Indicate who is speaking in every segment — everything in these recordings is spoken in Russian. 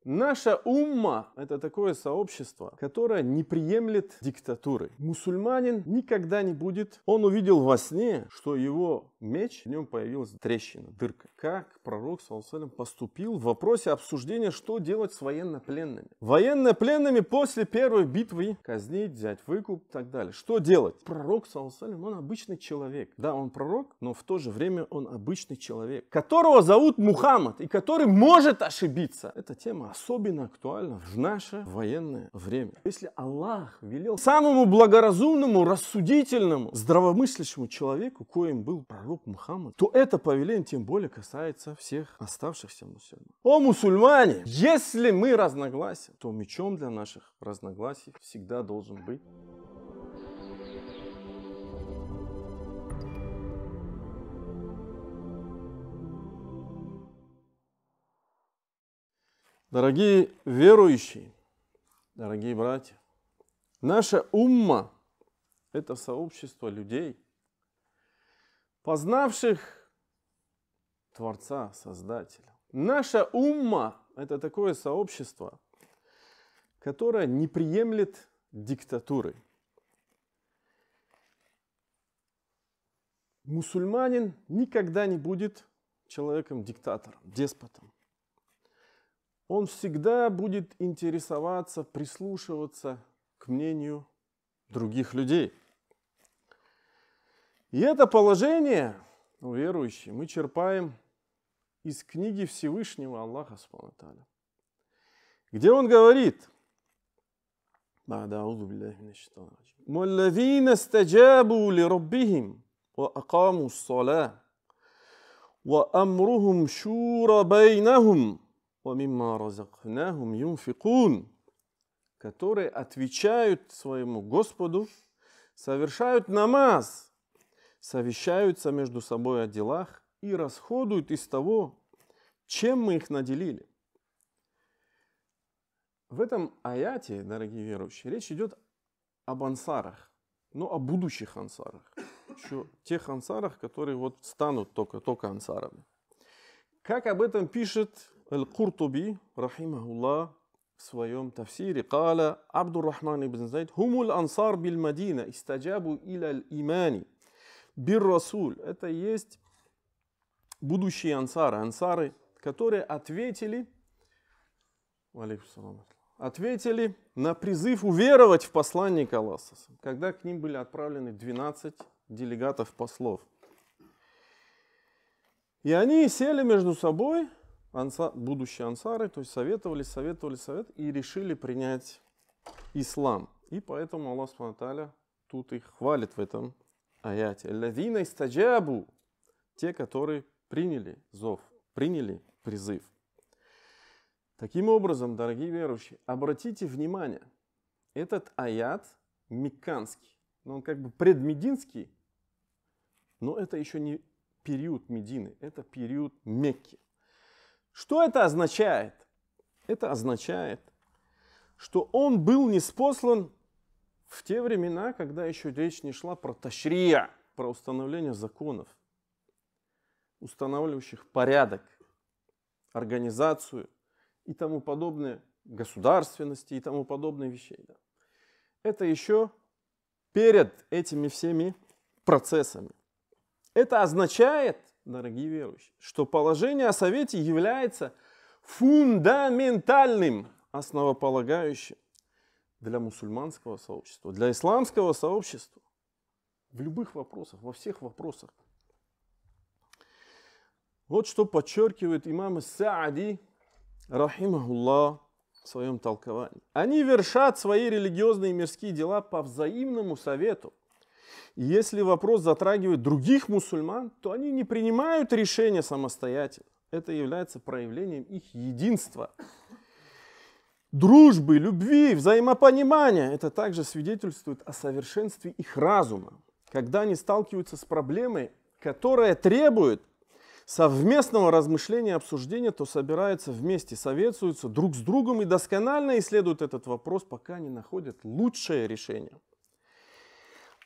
Speaker 1: Наша умма – это такое сообщество, которое не приемлет диктатуры. Мусульманин никогда не будет. Он увидел во сне, что его меч, в нем появилась трещина, дырка. Как пророк, саллаллаху алейхи ва саллям, поступил в вопросе обсуждения, что делать с военнопленными. Военнопленными после первой битвы казнить, взять выкуп и так далее. Что делать? Пророк, саллаллаху алейхи ва саллям, он обычный человек. Да, он пророк, но в то же время он обычный человек, которого зовут Мухаммад и который может ошибиться. Эта тема особенно актуально в наше военное время. Если Аллах велел самому благоразумному, рассудительному, здравомыслящему человеку, коим был пророк Мухаммад, то это повеление тем более касается всех оставшихся мусульман. О мусульмане, если мы разногласия, то мечом для наших разногласий всегда должен быть Дорогие верующие, дорогие братья, наша умма – это сообщество людей, познавших Творца, Создателя. Наша умма – это такое сообщество, которое не приемлет диктатуры. Мусульманин никогда не будет человеком-диктатором, деспотом. Он всегда будет интересоваться, прислушиваться к мнению других людей. И это положение, верующие, мы черпаем из книги Всевышнего Аллаха, где он говорит: «Муллазина стаджабу ли раббихим ва акаму ссалаа ва амрухум шура байнахум». Которые отвечают своему Господу, совершают намаз, совещаются между собой о делах и расходуют из того, чем мы их наделили. В этом аяте, дорогие верующие, речь идет об ансарах, но о будущих ансарах. Еще тех ансарах, которые вот станут только ансарами. Как об этом пишет Аль-Куртуби, рахимахуллах, в своем тафсире: «Каля Абдуррахман ибн Зайд, хумул ансар бил Мадина, истаджабу иля имани бир Расуль». Это есть будущие ансары, которые ответили на призыв уверовать в посланника Аллаха, когда к ним были отправлены 12 делегатов-послов. И они сели между собой, будущие ансары, то есть советовались и решили принять ислам. И поэтому Аллах Субхану ва Тааля тут их хвалит в этом аяте. «Аллазина истаджабу», те, которые приняли зов, приняли призыв. Таким образом, дорогие верующие, обратите внимание, этот аят мекканский, он как бы предмединский, но это еще не период Медины, это период Мекки. Что это означает? Это означает, что он был ниспослан в те времена, когда еще речь не шла про ташрия, про установление законов, устанавливающих порядок, организацию и тому подобное, государственности и тому подобные вещи. Это еще перед этими всеми процессами. Это означает, дорогие верующие, что положение о совете является фундаментальным, основополагающим для мусульманского сообщества, для исламского сообщества. В любых вопросах, во всех вопросах. Вот что подчеркивает имам Саади, рахимахуллах, в своем толковании. Они вершат свои религиозные и мирские дела по взаимному совету. И если вопрос затрагивает других мусульман, то они не принимают решения самостоятельно. Это является проявлением их единства, дружбы, любви, взаимопонимания. Это также свидетельствует о совершенстве их разума. Когда они сталкиваются с проблемой, которая требует совместного размышления и обсуждения, то собираются вместе, советуются друг с другом и досконально исследуют этот вопрос, пока не находят лучшее решение.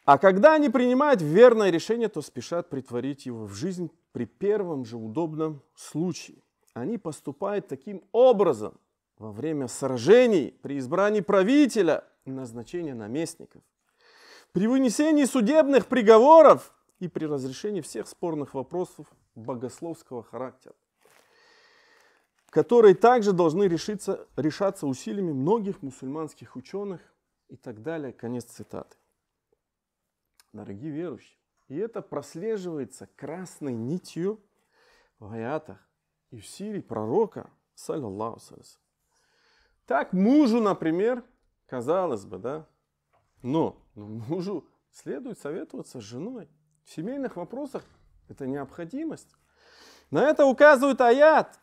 Speaker 1: А когда они принимают верное решение, то спешат претворить его в жизнь при первом же удобном случае. Они поступают таким образом во время сражений, при избрании правителя и назначении наместников, при вынесении судебных приговоров и при разрешении всех спорных вопросов богословского характера, которые также должны решаться усилиями многих мусульманских ученых и так далее. Конец цитаты. Дорогие верующие, и это прослеживается красной нитью в аятах и в сире пророка, саллаллаху алейхи. Так мужу, например, казалось бы, да, но мужу следует советоваться с женой. В семейных вопросах это необходимость. На это указывает аят.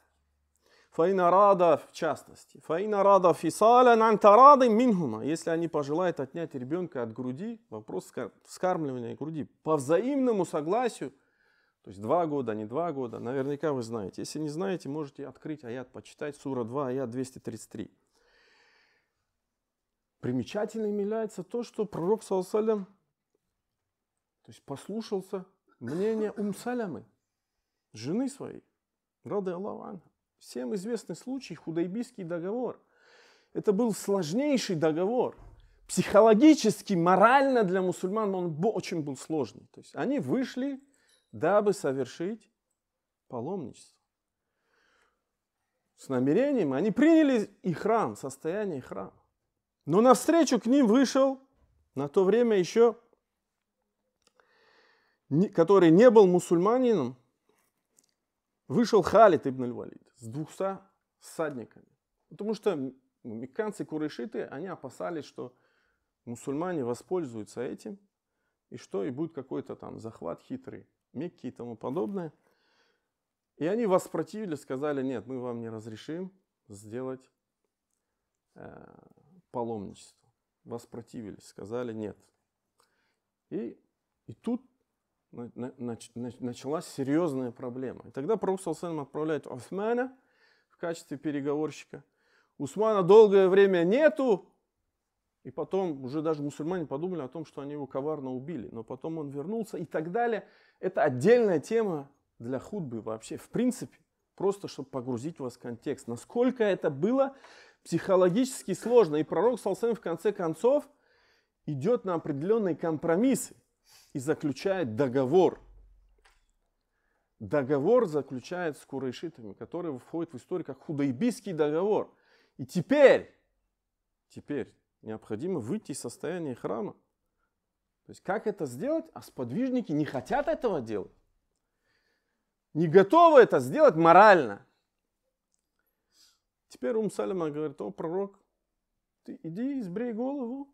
Speaker 1: Фаина рада, в частности. Фаина рада фисаля нантарады минхума. Если они пожелают отнять ребенка от груди, вопрос вскармливания груди, по взаимному согласию, то есть 2 года, не 2 года, наверняка вы знаете. Если не знаете, можете открыть аят, почитать, сура 2, аят 233. Примечательным является то, что пророк, саллаллаху алейхи ва саллям, то есть послушался мнения Салямы, жены своей, рады Аллаху анха. Всем известный случай, Худайбийский договор. Это был сложнейший договор. Психологически, морально для мусульман он очень был сложный. То есть они вышли, дабы совершить паломничество. С намерением они приняли ихрам, состояние ихрама. Но навстречу к ним вышел на то время еще, который не был мусульманином, вышел Халид ибн аль-Валид с 200 всадниками. Потому что мекканцы, курайшиты, они опасались, что мусульмане воспользуются этим, и что, и будет какой-то там захват хитрый, Мекки и тому подобное. И они воспротивились, сказали: нет, мы вам не разрешим сделать паломничество. Воспротивились, сказали: нет. И тут началась серьезная проблема. И тогда пророк саллаллаху алейхи ва саллям отправляет Усмана в качестве переговорщика. Усмана долгое время нету, и потом уже даже мусульмане подумали о том, что они его коварно убили. Но потом он вернулся и так далее. Это отдельная тема для хутбы вообще. В принципе, просто чтобы погрузить вас в контекст. Насколько это было психологически сложно. И пророк саллаллаху алейхи ва саллям в конце концов идет на определенные компромиссы и заключает договор. Договор заключает с курайшитами, который входит в историю как Худайбийский договор. И теперь необходимо выйти из состояния храма. То есть как это сделать? А сподвижники не хотят этого делать. Не готовы это сделать морально. Теперь Саляма говорит: о, пророк, ты иди избрей голову,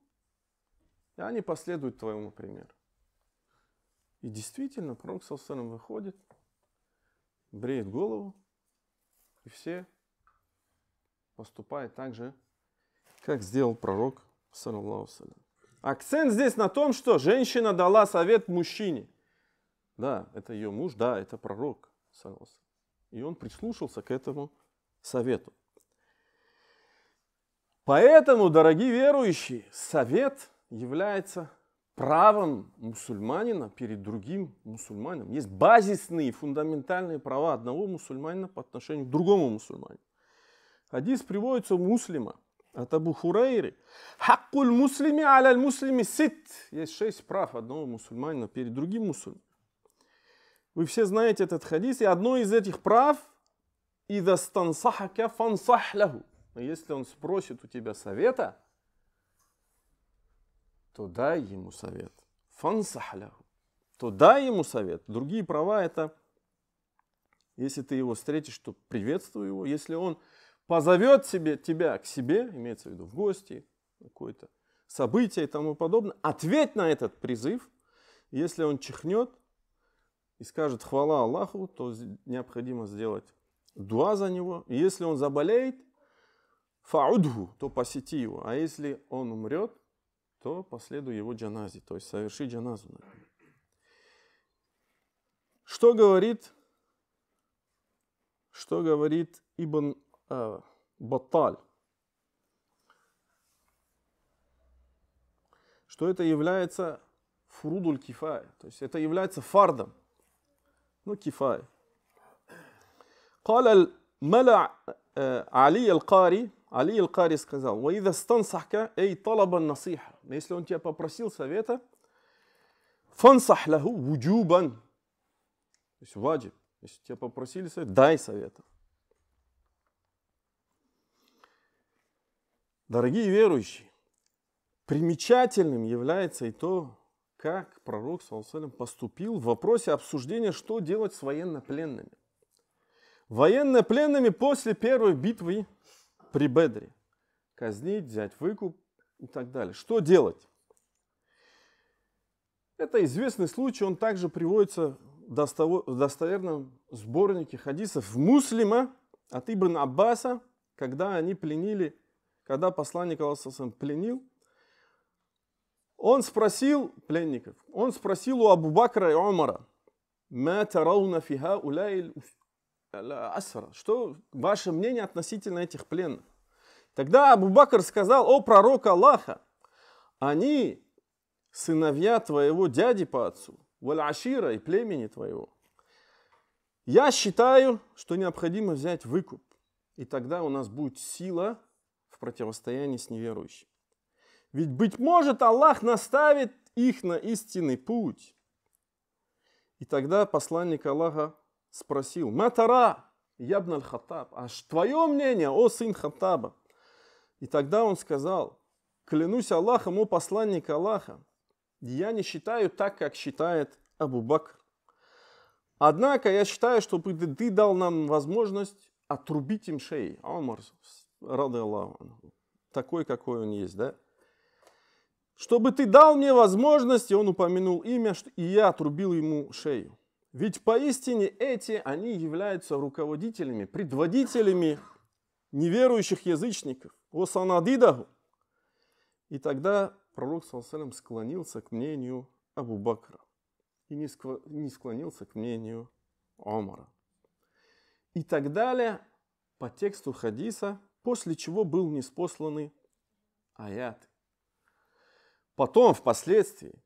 Speaker 1: и они последуют твоему примеру. И действительно, пророк саллаллаху алейхи ва саллям выходит, бреет голову, и все поступают так же, как сделал пророк, саллаллаху алейхи ва саллям. Акцент здесь на том, что женщина дала совет мужчине. Да, это ее муж, да, это пророк, саллаллаху алейхи ва саллям. И он прислушался к этому совету. Поэтому, дорогие верующие, совет является правом мусульманина перед другим мусульманином. Есть базисные, фундаментальные права одного мусульманина по отношению к другому мусульманину. Хадис приводится у Муслима от Абу Хурайры. Хаккуль муслими аля муслими сит. Есть 6 прав одного мусульманина перед другим мусульманином. Вы все знаете этот хадис. И одно из этих прав — «Ида стансахака фансах лаху». Если он спросит у тебя совета, то дай ему совет. Фансах лаху. То дай ему совет. Другие права — это, если ты его встретишь, то приветствуй его. Если он позовет тебя к себе, имеется в виду в гости, какое-то событие и тому подобное, ответь на этот призыв. Если он чихнет и скажет хвала Аллаху, то необходимо сделать дуа за него. И если он заболеет, фаудху, то посети его. А если он умрет, то последуй его джаназе, то есть соверши джаназу. Что говорит Ибн Батталь? Что это является фурудуль кифая, то есть это является фардом, ну кифая. قال الملأ علي القاري Али аль-Кари сказал: «Ваида стансахка эй талабан насиха». Если он тебя попросил совета, фансах лаху вуджубан. То есть ваджиб. Если тебя попросили совет, дай совета. Дорогие верующие, примечательным является и то, как пророк саллаллаху алейхи ва саллям поступил в вопросе обсуждения, что делать с военнопленными. Военнопленными после первой битвы при Бедре. Казнить, взять выкуп и так далее. Что делать? Это известный случай, он также приводится в достоверном сборнике хадисов Муслима от Ибн Аббаса, когда они пленили, когда посланник Аллаха пленил, он спросил пленников, он спросил у Абу Бакра и Умара: «Ма тарауна фи хауляи асра?» Что ваше мнение относительно этих пленных? Тогда Абу Бакр сказал: «О пророк Аллаха, они сыновья твоего дяди по отцу, валь-ашира, и племени твоего. Я считаю, что необходимо взять выкуп, и тогда у нас будет сила в противостоянии с неверующими. Ведь, быть может, Аллах наставит их на истинный путь». И тогда посланник Аллаха спросил: «Матара, ябн аль-Хаттаб, а твое мнение, о сын Хаттаба?» И тогда он сказал: «Клянусь Аллахом, о посланник Аллаха, я не считаю так, как считает Абу Бакр. Однако я считаю, чтобы ты дал нам возможность отрубить им шеи». Умар, рады Аллаху, такой, какой он есть, да? «Чтобы ты дал мне возможность», и он упомянул имя, и я отрубил ему шею. Ведь поистине они являются руководителями, предводителями неверующих язычников. «О санадидаху». И тогда пророк саллаллаху алейхи ва саллям склонился к мнению Абу Бакра и не склонился к мнению Умара. И так далее по тексту хадиса, после чего был ниспосланы аяты. Потом, впоследствии,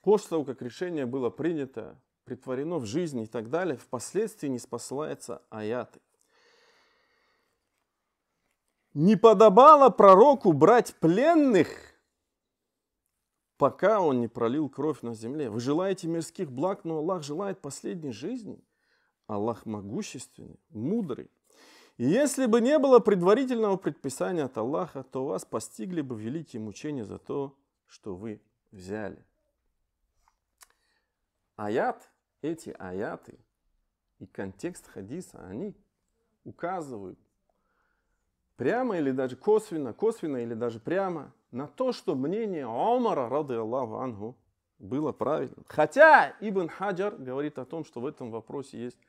Speaker 1: после того, как решение было принято, претворено в жизнь и так далее, впоследствии ниспосылаются аяты. Не подобало пророку брать пленных, пока он не пролил кровь на земле. Вы желаете мирских благ, но Аллах желает последней жизни. Аллах могущественный, мудрый. И если бы не было предварительного предписания от Аллаха, то вас постигли бы великие мучения за то, что вы взяли. Эти аяты и контекст хадиса, они указывают прямо или даже косвенно или даже прямо на то, что мнение Умара, рады Аллаху анху, было правильным. Хотя Ибн Хаджар говорит о том, что в этом вопросе есть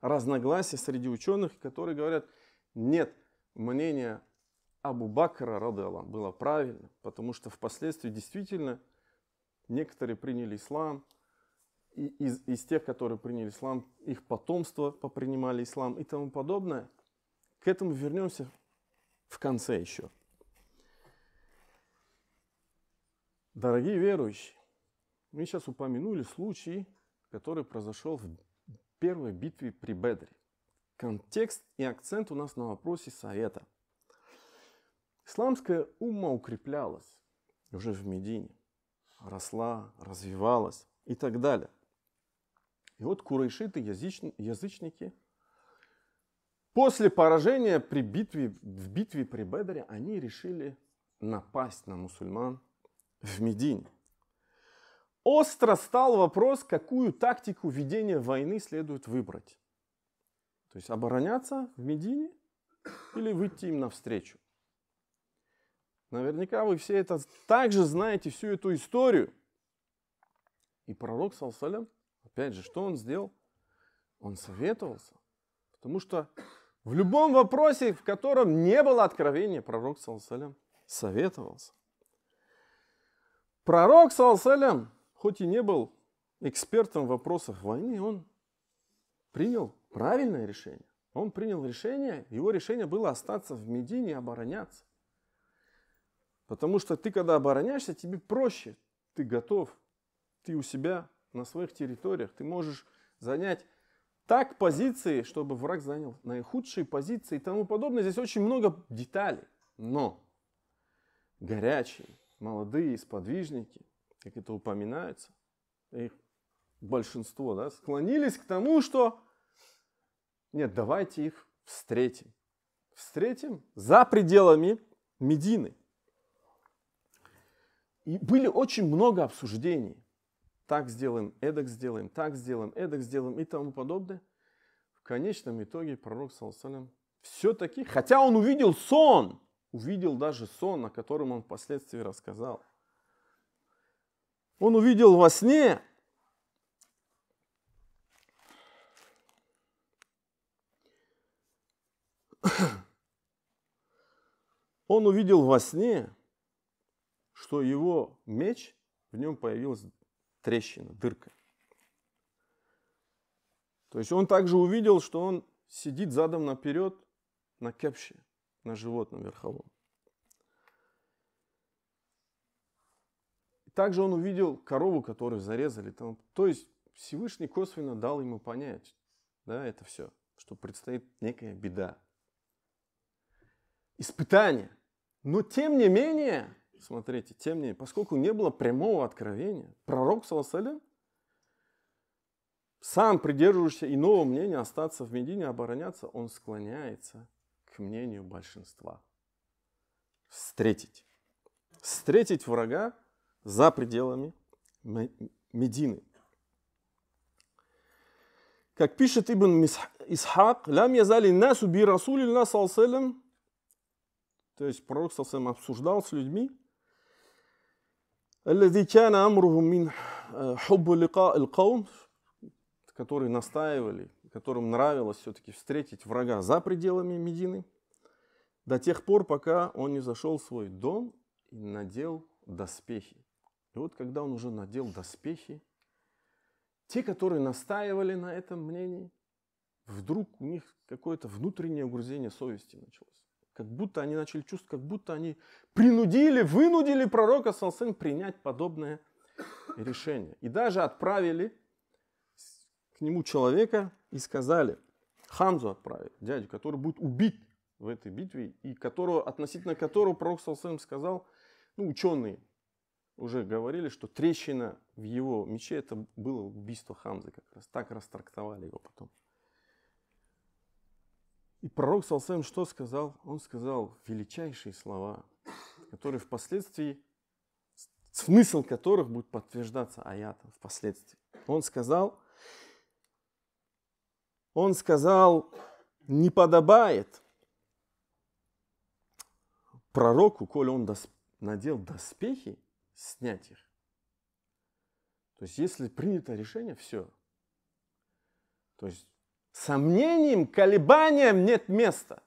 Speaker 1: разногласия среди ученых, которые говорят: нет, мнение Абу Бакра, рады Аллаху, было правильным, потому что впоследствии действительно некоторые приняли ислам, и из тех, которые приняли ислам, их потомство попринимали ислам и тому подобное. К этому вернемся в конце еще. Дорогие верующие, мы сейчас упомянули случай, который произошел в первой битве при Бедре. Контекст и акцент у нас на вопросе совета. Исламская умма укреплялась уже в Медине, росла, развивалась и так далее. И вот курайшиты, язычники, после поражения в битве при Бедре, они решили напасть на мусульман в Медине. Остро стал вопрос, какую тактику ведения войны следует выбрать. То есть обороняться в Медине или выйти им навстречу. Наверняка вы все это также знаете, всю эту историю. И пророк, саллаллаху алейхи ва саллям, опять же, что он сделал? Он советовался. Потому что в любом вопросе, в котором не было откровения, пророк, саллаллаху алейхи ва саллям, советовался. Пророк, саллаллаху алейхи ва саллям, хоть и не был экспертом в вопросах войны, он принял правильное решение. Он принял решение, его решение было остаться в Медине и обороняться. Потому что ты, когда обороняешься, тебе проще. Ты готов. Ты у себя на своих территориях. Ты можешь занять Так позиции, чтобы враг занял наихудшие позиции и тому подобное. Здесь очень много деталей. Но горячие, молодые сподвижники, как это упоминается, их большинство, да, склонились к тому, что нет, давайте их встретим. Встретим за пределами Медины. И были очень много обсуждений. Так сделаем, эдак сделаем, так сделаем, эдак сделаем и тому подобное. В конечном итоге пророк, саллаллаху алейхи ва саллям, все-таки, хотя он увидел сон, увидел даже сон, о котором он впоследствии рассказал. Он увидел во сне, что его меч, в нем появилась трещина, дырка. То есть он также увидел, что он сидит задом наперед на кепше, на животном верховом. Также он увидел корову, которую зарезали. То есть Всевышний косвенно дал ему понять, да, это все, что предстоит некая беда. Испытание. Но тем не менее, смотрите, поскольку не было прямого откровения, пророк, саллаллаху алейхи ва саллям, сам придерживающийся иного мнения остаться в Медине, обороняться, он склоняется к мнению большинства. Встретить врага за пределами Медины. Как пишет Ибн Исхак, «Лям язали насу би расулилля саллаллаху алейхи ва саллям». То есть пророк саллаллаху алейхи ва саллям обсуждал с людьми, «Аллади кана амрухум мин хуббу лика аль-каум», которые настаивали, которым нравилось все-таки встретить врага за пределами Медины, до тех пор, пока он не зашел в свой дом и надел доспехи. И вот когда он уже надел доспехи, те, которые настаивали на этом мнении, вдруг у них какое-то внутреннее угрызение совести началось. Как будто они начали чувствовать, как будто они вынудили пророка, саллаллаху алейхи ва саллям, принять подобное решение. И даже отправили к нему человека и сказали, Хамзу отправили, дядю, который будет убит в этой битве, и относительно которого пророк, саллаллаху алейхи ва саллям, сказал, ученые уже говорили, что трещина в его мече, это было убийство Хамзы как раз. Так растрактовали его потом. И пророк, саллаллаху алейхи ва саллям, что сказал? Он сказал величайшие слова, которые впоследствии, смысл которых будет подтверждаться аятом впоследствии. Он сказал, не подобает пророку, коли он надел доспехи, снять их. То есть, если принято решение, все. То есть, сомнениям, колебаниям нет места.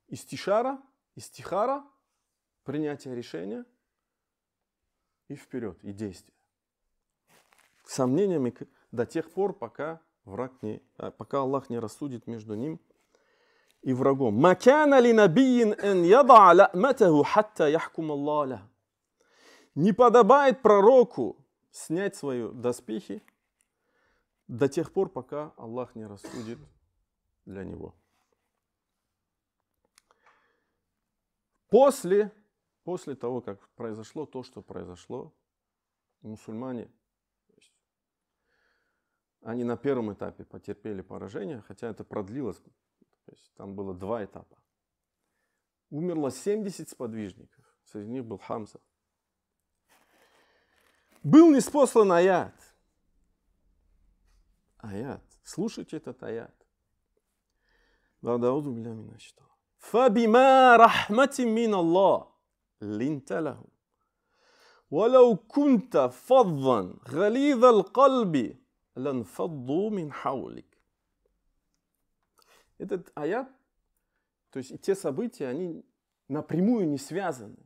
Speaker 1: Истихара, принятие решения и вперед, и действие. Сомнениями до тех пор, пока Аллах не рассудит между ним и врагом. Макана ли набиин эн яда ла'матаху хатта яхкум Аллах. Не подобает пророку снять свои доспехи до тех пор, пока Аллах не рассудит для него. После того, как произошло то, что произошло, мусульмане, они на первом этапе потерпели поражение, хотя это продлилось. То есть там было 2 этапа. Умерло 70 сподвижников. Среди них был Хамза. Был ниспослан аят. Слушайте этот аят. فَبِمَا رَحْمَةٍ مِّنَ اللَّهِ لِنْتَ لَهُمْ وَلَوْ كُنْتَ فَظًّا غَلِيظَ الْقَلْبِ لَانْفَضُّوا مِنْ حَوْلِكَ. Этот аят, то есть и те события, они напрямую не связаны,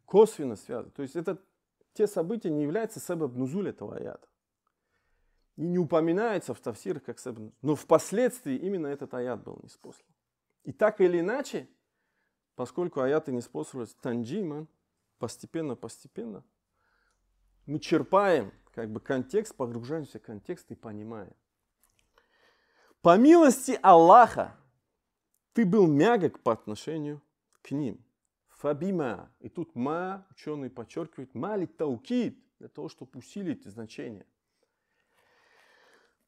Speaker 1: косвенно связаны. То есть те события не являются себеб нузуль этого аята. И не упоминается в тафсирах как себеб нузуль. Но впоследствии именно этот аят был ниспослан. И так или иначе, поскольку аяты ниспосланы танджиман, постепенно, мы черпаем как бы контекст, погружаемся в контекст и понимаем. По милости Аллаха ты был мягок по отношению к ним. Фабима. И тут ма, ученые подчеркивают, мали таукид, для того, чтобы усилить значение.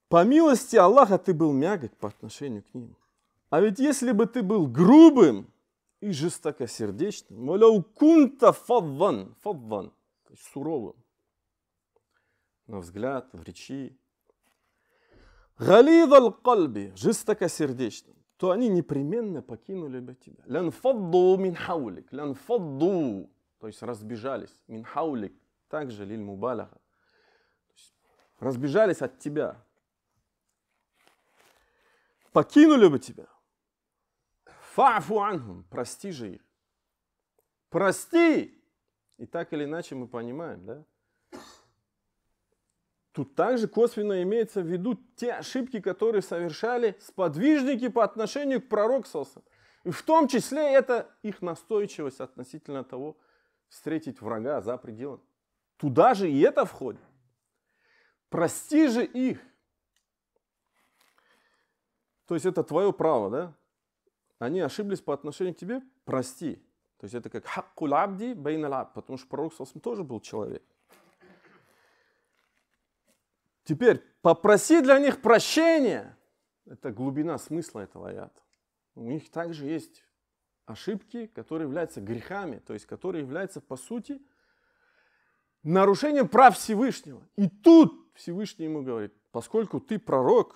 Speaker 1: По милости Аллаха ты был мягок по отношению к ним. А ведь если бы ты был грубым и жестокосердечным, кунта фадван, то есть суровым, на взгляд, в речи, галид аль-кальби, жестокосердечным, то они непременно покинули бы тебя. Лянфадду мин хаулик, лянфадду, то есть разбежались, мин хаулик, также лиль мубаляха, разбежались от тебя, покинули бы тебя. Фа'фу анхум, прости же их. Прости! И так или иначе мы понимаем, да? Тут также косвенно имеется в виду те ошибки, которые совершали сподвижники по отношению к пророку саллаллаху алейхи ва саллям. И в том числе это их настойчивость относительно того, встретить врага за пределами. Туда же и это входит. Прости же их. То есть это твое право, да? Они ошиблись по отношению к тебе, прости. То есть это как хаккуль абди бейналь абд, потому что пророк саллаллаху алейхи ва саллям тоже был человек. Теперь, попроси для них прощения. Это глубина смысла этого аята. У них также есть ошибки, которые являются грехами, то есть которые являются, по сути, нарушением прав Всевышнего. И тут Всевышний ему говорит, поскольку ты пророк,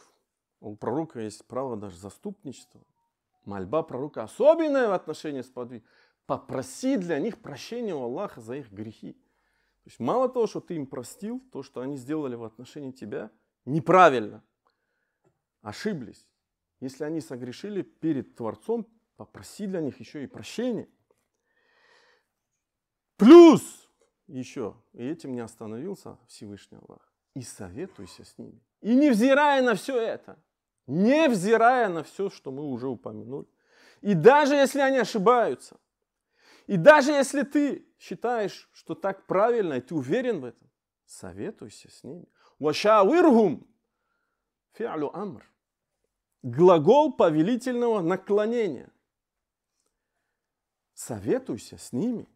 Speaker 1: у пророка есть право даже заступничества, мольба пророка особенная в отношении сподвижников, попроси для них прощения у Аллаха за их грехи. То есть мало того, что ты им простил, то, что они сделали в отношении тебя, неправильно, ошиблись. Если они согрешили перед Творцом, попроси для них еще и прощения. Плюс еще, и этим не остановился Всевышний Аллах, и советуйся с ними. И невзирая на все это, невзирая на все, что мы уже упомянули, и даже если они ошибаются, и даже если ты считаешь, что так правильно, и ты уверен в этом, советуйся с ними. Вашауирхум фи'лю амр. Глагол повелительного наклонения. Советуйся с ними.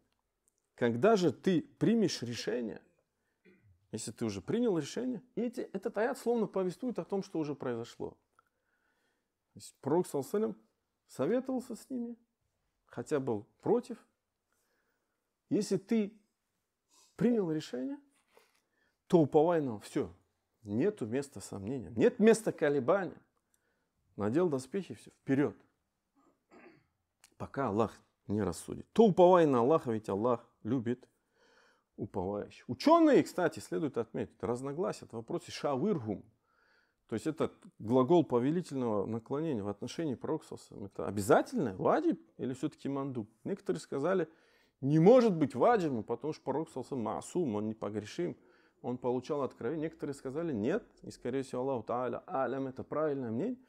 Speaker 1: Когда же ты примешь решение, если ты уже принял решение, и этот аят словно повествует о том, что уже произошло. То есть пророк саллаллаху алейхи ва саллям советовался с ними, хотя был против. Если ты принял решение, то уповай на все. Нету места сомнения, нет места колебания. Надел доспехи, все, вперед. Пока Аллах не рассудит. То уповай на Аллаха, ведь Аллах любит уповающих. Ученые, кстати, следует отметить, разногласят в вопросе шауирхум. То есть это глагол повелительного наклонения в отношении пророка саллаллаху алейхи ва саллям. Это обязательно, ваджиб или все-таки мандуб? Некоторые сказали, не может быть ваджибом, потому что пророк саллаллаху алейхи ва саллям маасум, он непогрешим, он получал откровение. Некоторые сказали нет, и скорее всего Аллаху Тааля алям, это правильное мнение,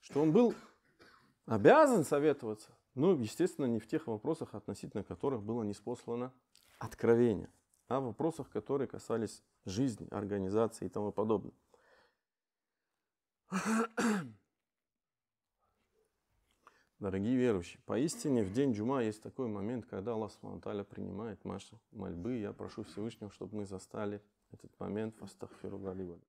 Speaker 1: что он был обязан советоваться, но, естественно, не в тех вопросах, относительно которых было ниспослано откровение, а в вопросах, которые касались жизни, организации и тому подобное. Дорогие верующие, поистине в день джума есть такой момент, когда Аллах Субхану ва Тааля принимает наши мольбы. Я прошу Всевышнего, чтобы мы застали этот момент.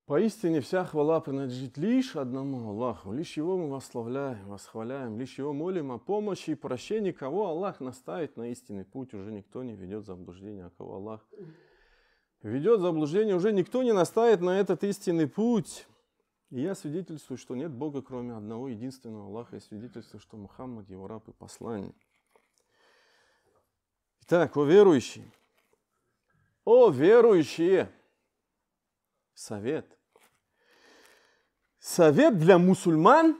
Speaker 1: Поистине вся хвала принадлежит лишь одному Аллаху. Лишь Его мы восславляем, восхваляем, лишь Его молим о помощи и прощении. Кого Аллах наставит на истинный путь, уже никто не ведет в заблуждение. А кого Аллах ведет в заблуждение, уже никто не наставит на этот истинный путь. И я свидетельствую, что нет Бога, кроме одного единственного Аллаха, и свидетельствую, что Мухаммад его раб и посланник. Итак, о верующие! О верующие! Совет. Совет для мусульман,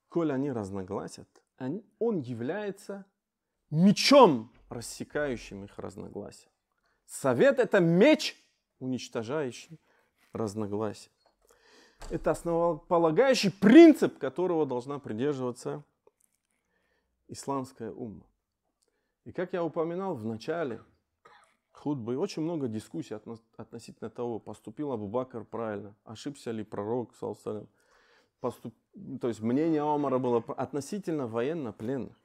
Speaker 1: коль они разногласят, он является мечом, рассекающим их разногласия. Совет – это меч, уничтожающий разногласия. Это основополагающий принцип, которого должна придерживаться исламская умма. И как я упоминал в начале хутбы, очень много дискуссий относительно того, поступил Абу Бакр правильно, ошибся ли пророк, саллаллаху алейхи. То есть мнение Омара было относительно военно-пленных.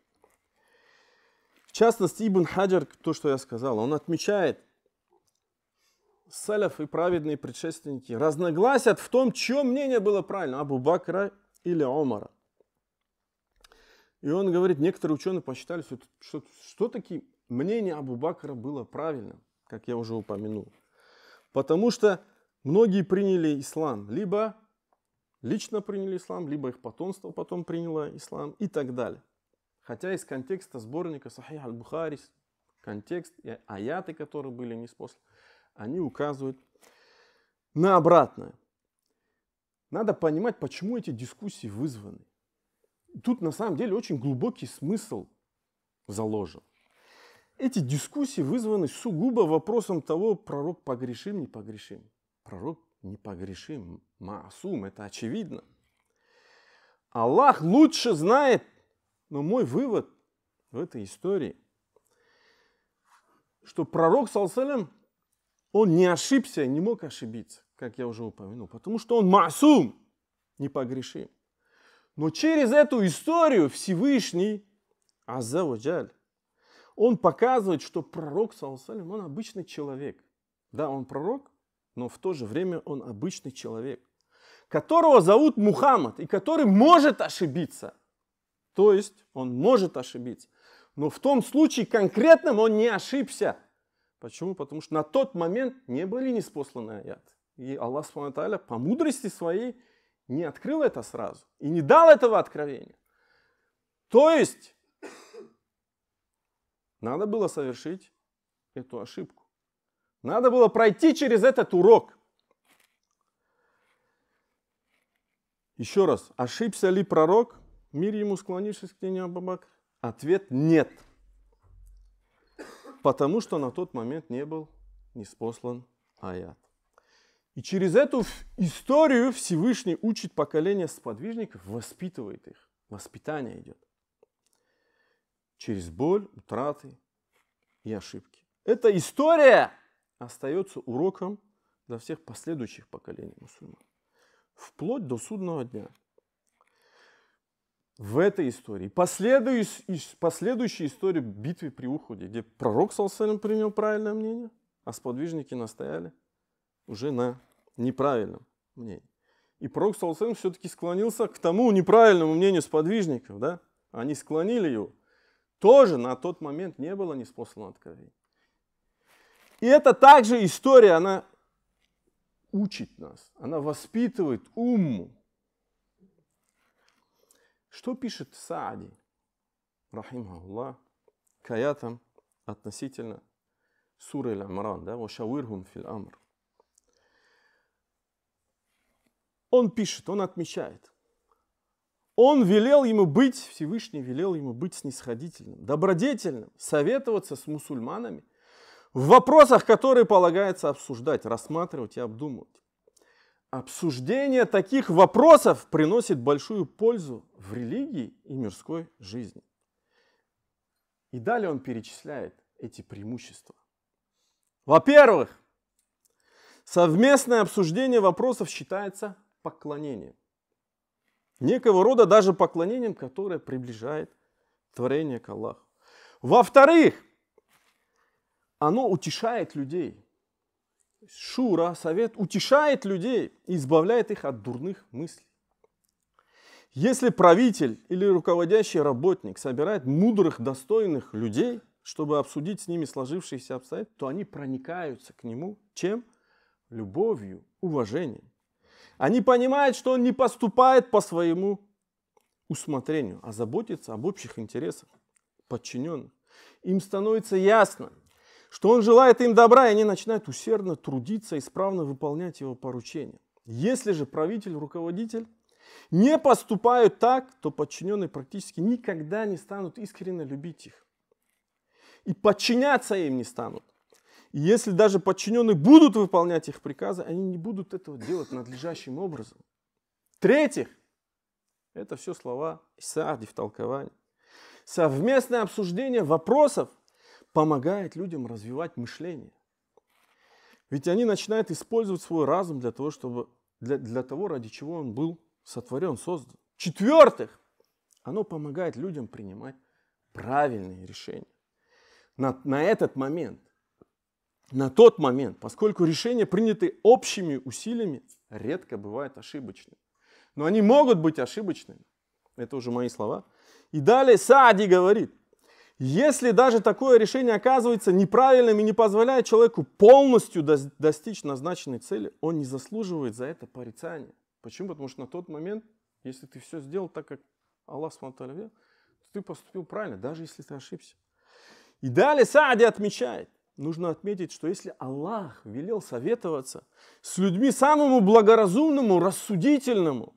Speaker 1: В частности, Ибн Хаджар, то, что я сказал, он отмечает, саляф и праведные предшественники разногласят в том, чье мнение было правильно, Абу Бакра или Омара. И он говорит, некоторые ученые посчитали, что таки мнение Абу Бакра было правильным, как я уже упомянул. Потому что многие приняли ислам, либо лично приняли ислам, либо их потомство потом приняло ислам и так далее. Хотя из контекста сборника Сахих аль-Бухари, контекст и аяты, которые были ниспосланы, они указывают на обратное. Надо понимать, почему эти дискуссии вызваны. Тут на самом деле очень глубокий смысл заложен. Эти дискуссии вызваны сугубо вопросом того, пророк погрешим, не погрешим. Пророк не погрешим, маасум, это очевидно. Аллах лучше знает, но мой вывод в этой истории, что пророк, саллаллаху алейхи, он не ошибся, не мог ошибиться, как я уже упомянул, потому что он маасум, непогрешим. Но через эту историю Всевышний, азза ва джаль, он показывает, что пророк, саллаллаху алейхи, он обычный человек. Да, он пророк, но в то же время он обычный человек, которого зовут Мухаммад, и который может ошибиться. То есть он может ошибиться. Но в том случае конкретном он не ошибся. Почему? Потому что на тот момент не были ниспосланы аяты. И Аллах Субхану ва Тааля по мудрости своей не открыл это сразу. И не дал этого откровения. То есть надо было совершить эту ошибку. Надо было пройти через этот урок. Еще раз, ошибся ли пророк, мир ему склонившись к тени Абу Бакра? Ответ нет. Потому что на тот момент не был ниспослан аят. И через эту историю Всевышний учит поколение сподвижников, воспитывает их. Воспитание идет. Через боль, утраты и ошибки. Эта история остается уроком для всех последующих поколений мусульман. Вплоть до судного дня. В этой истории, последующей истории битвы при Ухуде, где пророк, саллаллаху алейхи, принял правильное мнение, а сподвижники настояли уже на неправильном мнении. И пророк, саллаллаху алейхи, все-таки склонился к тому неправильному мнению сподвижников. Да? Они склонили его. Тоже на тот момент не было ниспослано откровения. И это также история, она учит нас, она воспитывает умму. Что пишет Саади, рахимахуллах, к аятам относительно суры Аль-Амран, да, «Вашавирхум фил амр». Он пишет, он отмечает. Он велел ему быть, Всевышний велел ему быть снисходительным, добродетельным, советоваться с мусульманами в вопросах, которые полагается обсуждать, рассматривать и обдумывать. Обсуждение таких вопросов приносит большую пользу в религии и мирской жизни. И далее он перечисляет эти преимущества. Во-первых, совместное обсуждение вопросов считается поклонением. Некого рода даже поклонением, которое приближает творение к Аллаху. Во-вторых, оно утешает людей. Шура, совет, утешает людей и избавляет их от дурных мыслей. Если правитель или руководящий работник собирает мудрых, достойных людей, чтобы обсудить с ними сложившиеся обстоятельства, то они проникаются к нему чем? Любовью, уважением. Они понимают, что он не поступает по своему усмотрению, а заботится об общих интересах подчиненных. Им становится ясно, что он желает им добра, и они начинают усердно трудиться и исправно выполнять его поручения. Если же правитель, руководитель не поступают так, то подчиненные практически никогда не станут искренне любить их. И подчиняться им не станут. И если даже подчиненные будут выполнять их приказы, они не будут этого делать надлежащим образом. В-третьих, это все слова Саади в толковании. Совместное обсуждение вопросов помогает людям развивать мышление, Ведь они начинают использовать свой разум для того, для того, ради чего он был сотворен, создан. В-четвертых, оно помогает людям принимать правильные решения. На этот момент, на тот момент, поскольку решения, приняты общими усилиями, редко бывают ошибочными. Но они могут быть ошибочными. Это уже мои слова. И далее Саади говорит, если даже такое решение оказывается неправильным и не позволяет человеку полностью достичь назначенной цели, он не заслуживает за это порицания. Почему? Потому что на тот момент, если ты все сделал так, как Аллах смотрел, то ты поступил правильно, даже если ты ошибся. И далее Саади отмечает, нужно отметить, что если Аллах велел советоваться с людьми самому благоразумному, рассудительному,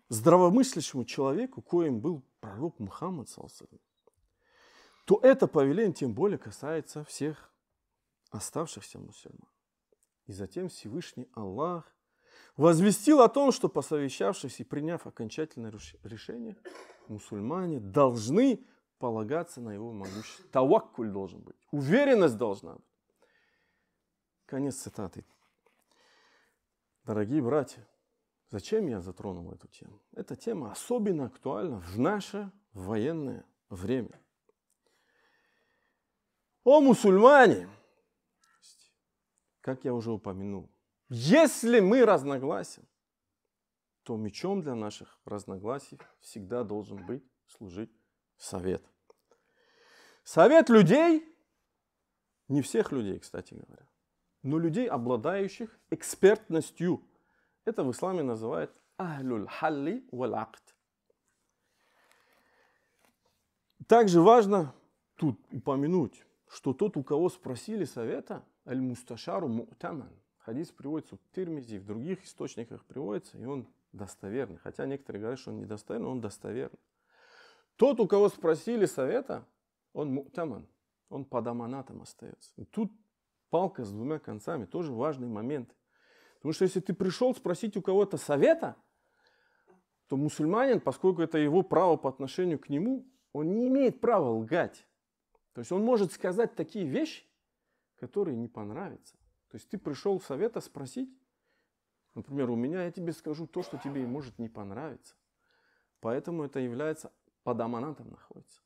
Speaker 1: здравомыслящему человеку, коим был пророк Мухаммад, то это повеление тем более касается всех оставшихся мусульман. И затем Всевышний Аллах возвестил о том, что, посовещавшись и приняв окончательное решение, мусульмане должны полагаться на его могущество. Таваккуль должен быть. Уверенность должна быть. Конец цитаты. Дорогие братья, зачем я затронул эту тему? Эта тема особенно актуальна в наше военное время. О мусульмане! Как я уже упомянул, если мы разногласим, то мечом для наших разногласий всегда должен служить совет. Совет людей, не всех людей, кстати говоря, но людей, обладающих экспертностью. Это в исламе называют ахлюль халли валь акд. Также важно тут упомянуть, что тот, у кого спросили совета, аль-мусташару му'таман. Хадис приводится в Тирмизи, в других источниках приводится, и он достоверный. Хотя некоторые говорят, что он недостоверный, он достоверный. Тот, у кого спросили совета, он му'таман, он под аманатом остается. И тут палка с двумя концами, тоже важный момент. Потому что если ты пришел спросить у кого-то совета, то мусульманин, поскольку это его право по отношению к нему, он не имеет права лгать. То есть он может сказать такие вещи, которые не понравятся. То есть ты пришел совета спросить, например, у меня, я тебе скажу то, что тебе может не понравиться. Поэтому это является под аманатом находится.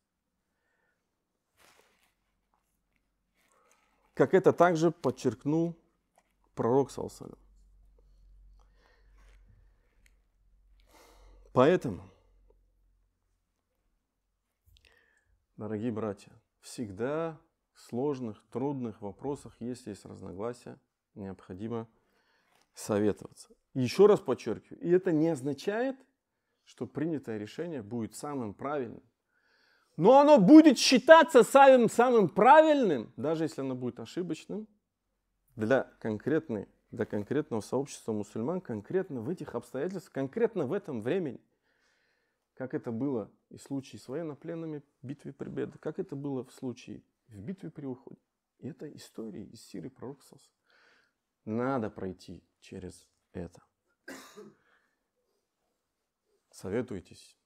Speaker 1: Как это также подчеркнул пророк саллаллаху. Поэтому, дорогие братья, всегда в сложных, трудных вопросах, если есть разногласия, необходимо советоваться. И еще раз подчеркиваю, и это не означает, что принятое решение будет самым правильным. Но оно будет считаться самым правильным, даже если оно будет ошибочным, для конкретного сообщества мусульман, конкретно в этих обстоятельствах, конкретно в этом времени. Как это было и в случае с военнопленными в битве при Бедре, как это было в случае в битве при Уходе. И это истории из сиры пророка. Надо пройти через это. Советуйтесь,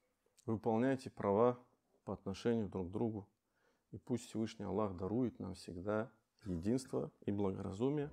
Speaker 1: выполняйте права по отношению друг к другу. И пусть Всевышний Аллах дарует нам всегда единство и благоразумие.